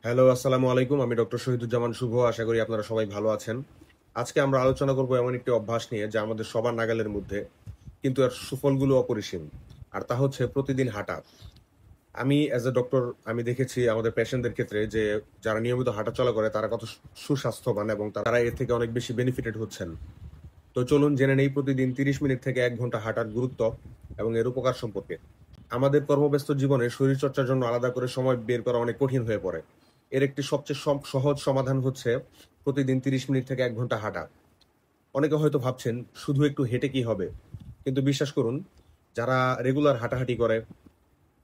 Hello, আসসালামু আলাইকুম। আমি ডক্টর শহীদুজ্জামান শুভ। আশা করি আপনারা সবাই ভালো আছেন। আজকে আমরা আলোচনা করব এমন একটি অভ্যাস নিয়ে যা আমাদের সবার নাগালের মধ্যে, কিন্তু এর সুফলগুলো অপরিসীম। আর তা হচ্ছে প্রতিদিন হাঁটা। আমি অ্যাজ এ ডক্টর আমি দেখেছি আমাদের পেশেন্টদের ক্ষেত্রে যে যারা নিয়মিত হাঁটাচলা করে তারা কত সুস্বাস্থ্যবান এবং তারা এর থেকে অনেক বেশি বেনিফিটেড হচ্ছেন। তো চলুন জেনে নেই প্রতিদিন ৩০ মিনিট থেকে ১ ঘন্টা হাঁটার গুরুত্ব এবং এর উপকার সম্পর্কে। আমাদের কর্মব্যস্ত জীবনে শরীরচর্চার জন্য আলাদা করে সময় বের করা অনেক কঠিন হয়ে পড়ে। এর একটি সবচেয়ে সহজ সমাধান হচ্ছে প্রতিদিন ৩০ মিনিট থেকে ১ ঘন্টা হাঁটা। অনেকে হয়তো ভাবছেন শুধু একটু হেঁটে কি হবে? কিন্তু বিশ্বাস করুন, যারা রেগুলার হাঁটাহাঁটি করে,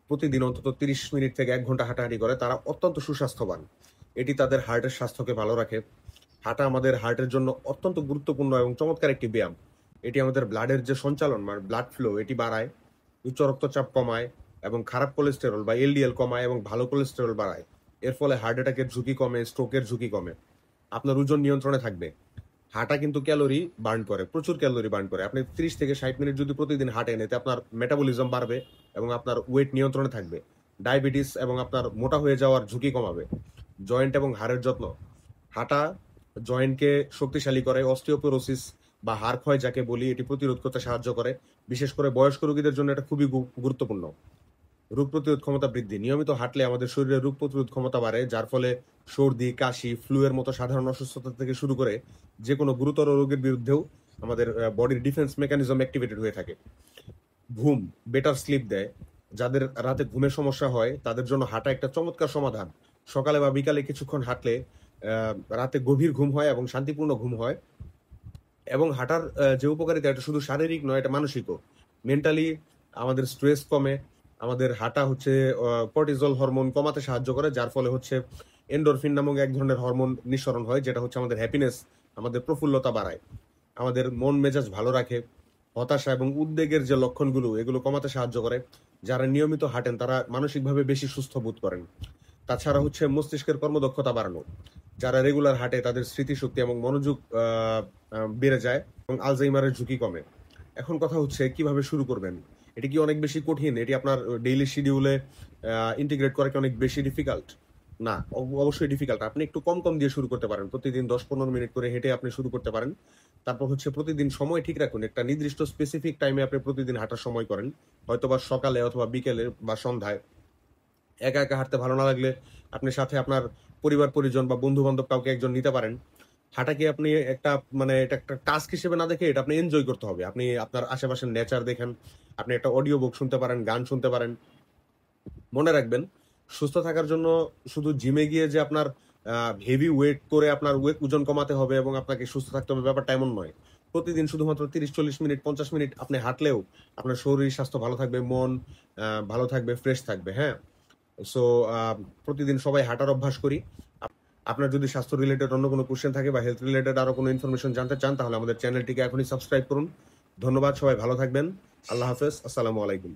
প্রতিদিন অন্তত ৩০ মিনিট থেকে ১ ঘন্টা হাঁটাহাঁটি করে তারা অত্যন্ত সুস্বাস্থ্যবান। এটি তাদের হার্টের স্বাস্থ্যকে ভালো রাখে। হাঁটা আমাদের হার্টের জন্য অত্যন্ত গুরুত্বপূর্ণ এবং চমৎকার একটি ব্যায়াম। এটি আমাদের ব্লাডের যে সঞ্চালন মানে ব্লাড ফ্লো এটি বাড়ায়, উচ্চ রক্তচাপ কমায় এবং খারাপ কোলেস্টেরল বা এলডিএল কমায় এবং ভালো কোলেস্টেরল বাড়ায়। এর ফলে হার্ট অ্যাটাকের ঝুঁকি কমে, স্ট্রোকের ঝুঁকি কমে। আপনার ওজন নিয়ন্ত্রণে থাকবে। হাঁটা কিন্তু ক্যালোরি বার্ন করে, প্রচুর ক্যালোরি বার্ন করে। আপনি 30 থেকে 60 মিনিট যদি প্রতিদিন হাঁটেন, এতে আপনার মেটাবলিজম বাড়বে এবং আপনার ওয়েট নিয়ন্ত্রণে থাকবে। ডায়াবেটিস এবং আপনার মোটা হয়ে যাওয়ার ঝুঁকি কমাবে। জয়েন্ট এবং হাড়ের যত্ন। হাঁটা জয়েন্টকে শক্তিশালী করে, অস্টিওপোরোসিস বা হাড় ক্ষয় যাকে বলি এটি প্রতিরোধ করতে সাহায্য করে। বিশেষ করে বয়স্ক রোগীদের জন্য এটা খুবই গুরুত্বপূর্ণ। রোগ প্রতিরোধ ক্ষমতা বৃদ্ধি। নিয়মিত হাঁটলে আমাদের শরীরে রোগ প্রতিরোধ ক্ষমতা বাড়ে, যার ফলে সর্দি, কাশি, ফ্লু এর মতো সাধারণ অসুস্থতা থেকে শুরু করে যে কোনো গুরুতর রোগের বিরুদ্ধেও আমাদের বডির ডিফেন্স মেকানিজম অ্যাক্টিভেটেড হয়ে থাকে। ঘুম, বেটার স্লিপ দেয়। যাদের রাতে ঘুমের সমস্যা হয় তাদের জন্য হাঁটা একটা চমৎকার সমাধান। সকালে বা বিকালে কিছুক্ষণ হাঁটলে রাতে গভীর ঘুম হয় এবং শান্তিপূর্ণ ঘুম হয়। এবং হাঁটার যে উপকারিতা এটা শুধু শারীরিক নয়, এটা মানসিকও। মেন্টালি আমাদের স্ট্রেস কমে। আমাদের হাঁটা হচ্ছে কর্টিজল হরমোন কমাতে সাহায্য করে, যার ফলে হচ্ছে এন্ডোরফিন নামক এক ধরনের হরমোন নিঃসরণ হয়, যেটা হচ্ছে আমাদের হ্যাপিনেস, আমাদের প্রফুল্লতা বাড়ায়, আমাদের মন মেজাজ ভালো রাখে। হতাশা এবং উদ্বেগের যে লক্ষণগুলো এগুলো কমাতে সাহায্য করে। যারা নিয়মিত হাঁটেন তারা মানসিকভাবে বেশি সুস্থ বোধ করেন। তাছাড়া হচ্ছে মস্তিষ্কের কর্মদক্ষতা বাড়ানো। যারা রেগুলার হাঁটে তাদের স্মৃতিশক্তি এবং মনোযোগ বেড়ে যায় এবং আলজাইমারের ঝুঁকি কমে। এখন কথা হচ্ছে কিভাবে শুরু করবেন? এটি কি অনেক বেশি কঠিন? এটি আপনার ডেইলি শিডিউলে ইন্টিগ্রেট করা কি অনেক বেশি ডিফিকাল্ট? না, অবশ্যই ডিফিকাল্ট। আপনি একটু কম কম দিয়ে শুরু করতে পারেন। প্রতিদিন ১০-১৫ মিনিট করে হেঁটে আপনি শুরু করতে পারেন। তারপর হচ্ছে প্রতিদিন সময় ঠিক রাখুন। একটা নির্দিষ্ট স্পেসিফিক টাইমে আপনি প্রতিদিন হাঁটার সময় করেন। হয়তোবা সকালে অথবা বিকেলে বা সন্ধ্যায়। একা একা হাঁটতে ভালো না লাগলে আপনি সাথে আপনার পরিবার পরিজন বা বন্ধু বান্ধব কাউকে একজন নিতে পারেন। হাঁটাকে আপনি একটা মানে এটা একটা টাস্ক হিসেবে না দেখে এটা আপনি এনজয় করতে হবে। আপনি আপনার আশেপাশের নেচার দেখেন, আপনি একটা অডিও বুক শুনতে পারেন, গান শুনতে পারেন। মনে রাখবেন, সুস্থ থাকার জন্য শুধু জিমে গিয়ে যে আপনার হেভি ওয়েট করে আপনার ওজন কমাতে হবে এবং আপনাকে সুস্থ থাকতে হবে ব্যাপারটা এমন নয়। প্রতিদিন শুধুমাত্র ৩০-৪০ মিনিট ৫০ মিনিট আপনি হাঁটলেও আপনার শরীর স্বাস্থ্য ভালো থাকবে, মন ভালো থাকবে, ফ্রেশ থাকবে। হ্যাঁ, সো প্রতিদিন সবাই হাঁটার অভ্যাস করি। আপনার যদি স্বাস্থ্য রিলেটেড অন্য কোনো কোশ্চেন থাকে বা হেলথ রিলেটেড আরো কোনো ইনফরমেশন জানতে চান তাহলে আমাদের চ্যানেলটিকে এখনই সাবস্ক্রাইব করুন। ধন্যবাদ, সবাই ভালো থাকবেন। আল্লাহ হাফেজ, আসসালামু আলাইকুম।